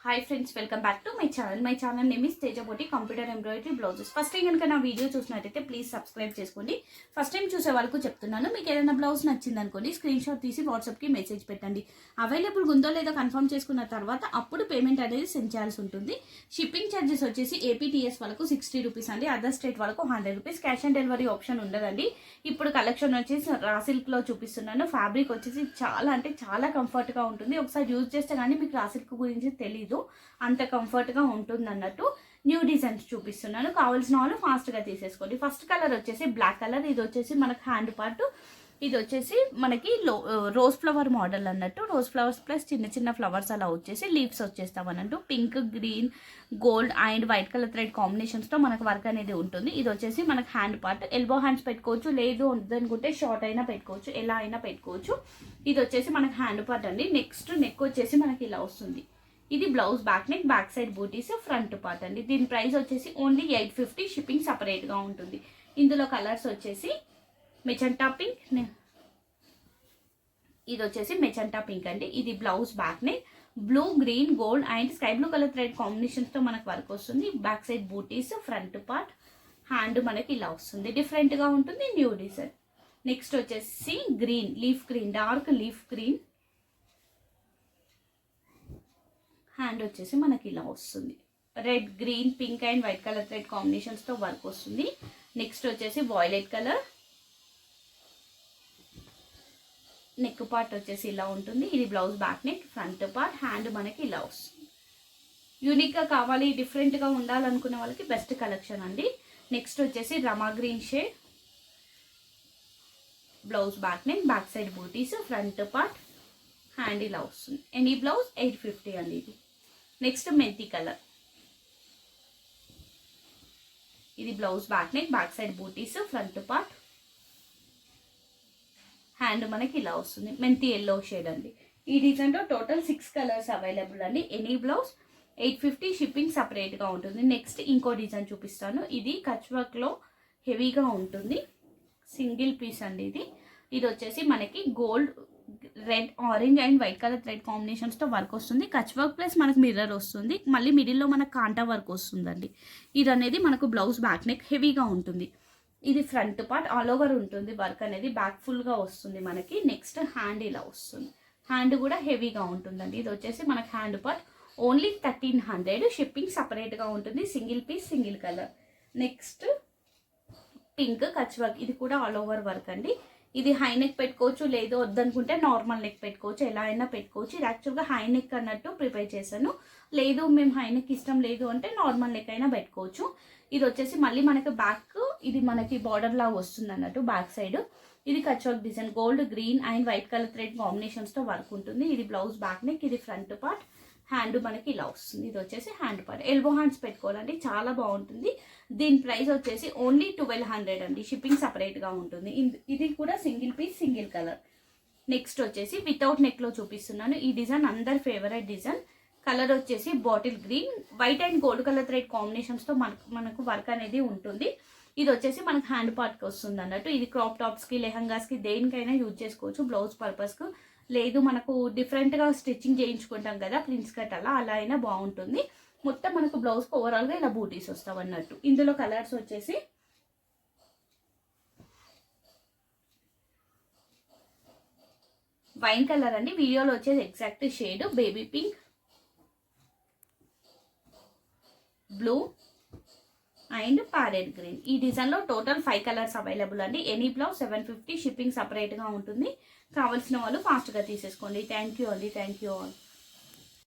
Hi friends, welcome back to my channel name is తేజబోటి computer embroidery blouses. First time కనుక నా video చూసినట్టయితే please subscribe చేసుకోండి. First time చూసే వాళ్ళకు చెప్తున్నాను, మీకు ఏదైనా బ్లౌజ్ నచ్చింది అనుకోండి, స్క్రీన్ షాట్ తీసి వాట్సాప్కి మెసేజ్ పెట్టండి. అవైలబుల్ ఉందో లేదో కన్ఫర్మ్ చేసుకున్న తర్వాత అప్పుడు పేమెంట్ అనేది సెండ్ చేయాల్సి ఉంటుంది. షిప్పింగ్ ఛార్జెస్ వచ్చేసి ఏపీటీఎస్ వాళ్ళకు 60 రూపీస్ అండి, అదర్ స్టేట్ వాళ్ళకు 100 rupees. Cash on delivery option ఉండదండి. ఇప్పుడు కలెక్షన్ వచ్చేసి రా సిల్క్లో చూపిస్తున్నాను. ఫ్యాబ్రిక్ వచ్చేసి చాలా కంఫర్ట్గా ఉంటుంది. ఒకసారి యూజ్ చేస్తే కానీ మీకు రా సిల్క్ గురించి తెలీదు, అంత కంఫర్ట్గా ఉంటుంది అన్నట్టు. న్యూ డిజైన్స్ చూపిస్తున్నాను, కావాల్సిన వాళ్ళు ఫాస్ట్గా తీసేసుకోండి. ఫస్ట్ కలర్ వచ్చేసి బ్లాక్ కలర్. ఇది వచ్చేసి మనకు హ్యాండ్ పార్ట్. ఇది వచ్చేసి మనకి రోజ్ ఫ్లవర్ మోడల్ అన్నట్టు. రోజ్ ఫ్లవర్స్ ప్లస్ చిన్న చిన్న ఫ్లవర్స్ అలా వచ్చేసి లీవ్స్ వచ్చేస్తాం అన్నట్టు. Pink, green, gold and white colour thread కాంబినేషన్స్తో మనకు వర్క్ అనేది ఉంటుంది. ఇది వచ్చేసి మనకు హ్యాండ్ పార్ట్. ఎల్బో హ్యాండ్స్ పెట్టుకోవచ్చు, లేదు అనుకుంటే షార్ట్ అయినా పెట్టుకోవచ్చు, ఎలా అయినా పెట్టుకోవచ్చు. ఇది వచ్చేసి మనకు హ్యాండ్ పార్ట్ అండి. నెక్స్ట్ నెక్ వచ్చేసి మనకి ఇలా వస్తుంది. ఇది blouse back neck, back side butis, front part అండి. దీని ప్రైస్ వచ్చేసి ఓన్లీ 850. షిప్పింగ్ సపరేట్గా ఉంటుంది. ఇందులో కలర్స్ వచ్చేసి మెజెంటా పింక్, ఇది వచ్చేసి మెజెంటా పింక్ అండి. ఇది blouse back neck, blue, green, gold and sky blue colour thread కాంబినేషన్స్తో మనకు వర్క్ వస్తుంది. Back side butis, front part, hand మనకి ఇలా వస్తుంది. డిఫరెంట్గా ఉంటుంది, న్యూ డిజైన్. నెక్స్ట్ వచ్చేసి green, leaf green, dark leaf green. Hand వచ్చేసి మనకి ఇలా వస్తుంది. Red, green, pink and white colour thread కాంబినేషన్స్తో వర్క్ వస్తుంది. నెక్స్ట్ వచ్చేసి వాయిలెట్ కలర్. నెక్ పార్ట్ వచ్చేసి ఇలా ఉంటుంది. ఇది blouse back neck, front part, hand మనకి ఇలా వస్తుంది. యూనిక్గా కావాలి, డిఫరెంట్గా ఉండాలనుకునే వాళ్ళకి బెస్ట్ కలెక్షన్ అండి. నెక్స్ట్ వచ్చేసి rama green shade, blouse back neck, back side butis, front part, hand ఇలా వస్తుంది. ఎనీ బ్లౌజ్ 850 అండి ఇది. Next methi colour. ఇది blouse back neck, back side butis, front part, hand మనకి ఇలా వస్తుంది. మెంతి ఎల్లో షేడ్ అండి. ఈ డిజైన్లో టోటల్ 6 కలర్స్ అవైలబుల్ అండి. Any blouse 850. షిప్పింగ్ సపరేట్గా ఉంటుంది. నెక్స్ట్ ఇంకో డిజైన్ చూపిస్తాను. ఇది కచ్ వర్క్లో హెవీగా ఉంటుంది, సింగిల్ పీస్ అండి. ఇది వచ్చేసి మనకి gold, red, orange and white colour thread కాంబినేషన్స్తో వర్క్ వస్తుంది. కచ్ వర్క్ ప్లస్ మనకు మిర్రర్ వస్తుంది. మళ్ళీ మిడిల్లో మనకు కాంటా వర్క్ వస్తుందండి. ఇది అనేది మనకు బ్లౌజ్ బ్యాక్ నెక్, హెవీగా ఉంటుంది. ఇది ఫ్రంట్ పార్ట్, ఆల్ ఓవర్ ఉంటుంది వర్క్ అనేది, బ్యాక్ ఫుల్గా వస్తుంది మనకి. నెక్స్ట్ హ్యాండ్ ఇలా వస్తుంది. హ్యాండ్ కూడా హెవీగా ఉంటుందండి. ఇది వచ్చేసి మనకు హ్యాండ్ పార్ట్ ఓన్లీ 1300. షిప్పింగ్ సపరేట్గా ఉంటుంది. Single piece, single colour. Next pink Kutch work. ఇది కూడా ఆల్ ఓవర్ వర్క్ అండి. ఇది హై నెక్ పెట్టుకోవచ్చు, లేదు వద్దనుకుంటే నార్మల్ నెక్ పెట్టుకోవచ్చు, ఎలా అయినా పెట్టుకోవచ్చు. ఇది యాక్చువల్గా హై నెక్ అన్నట్టు ప్రిపేర్ చేశాను. లేదు మేము హై నెక్ ఇష్టం లేదు అంటే నార్మల్ నెక్ అయినా పెట్టుకోవచ్చు. ఇది వచ్చేసి మళ్ళీ మనకి బ్యాక్, ఇది మనకి బార్డర్ లాగా వస్తుంది అన్నట్టు బ్యాక్ సైడ్. ఇది Kutch work design, gold, green and white colour thread కాంబినేషన్స్తో వర్క్ ఉంటుంది. ఇది బ్లౌజ్ బ్యాక్ నెక్, ఇది ఫ్రంట్ పార్ట్, హ్యాండ్ మనకి ఇలా వస్తుంది. ఇది వచ్చేసి హ్యాండ్ పార్ట్. ఎల్బో హ్యాండ్స్ పెట్టుకోవాలండి, చాలా బాగుంటుంది. దీని ప్రైస్ వచ్చేసి ఓన్లీ 1200 అండి. షిప్పింగ్ సపరేట్గా ఉంటుంది. ఇది కూడా single piece, single colour. Next వచ్చేసి వితౌట్ నెక్లో చూపిస్తున్నాను. ఈ డిజైన్ అందరి ఫేవరెట్ డిజైన్. కలర్ వచ్చేసి bottle green, white and gold colour thread కాంబినేషన్స్తో మనకు వర్క్ అనేది ఉంటుంది. ఇది వచ్చేసి మనకు హ్యాండ్ పార్ట్కి వస్తుంది అన్నట్టు. ఇది క్రాప్ టాప్స్కి, లెహంగాస్కి, దేనికైనా యూజ్ చేసుకోవచ్చు. బ్లౌజ్ పర్పస్కు, లేదు మనకు డిఫరెంట్గా స్టిచ్చింగ్ చేయించుకుంటాం కదా ప్రిన్స్ కట్, అలా అయినా బాగుంటుంది. మొత్తం మనకు బ్లౌజ్కి ఓవరాల్గా ఇలా బూటీస్ వస్తాం అన్నట్టు. ఇందులో కలర్స్ వచ్చేసి వైన్ కలర్ అండి. వీడియోలో వచ్చేసి exact shade baby pink, blue and parrot green. ఈ డిజైన్లో టోటల్ 5 కలర్స్ అవైలబుల్ అండి. Any blouse 750. షిప్పింగ్ సపరేట్గా ఉంటుంది. కావాల్సిన వాళ్ళు ఫాస్ట్గా తీసేసుకోండి. థ్యాంక్ యూ అండి. Thank you all.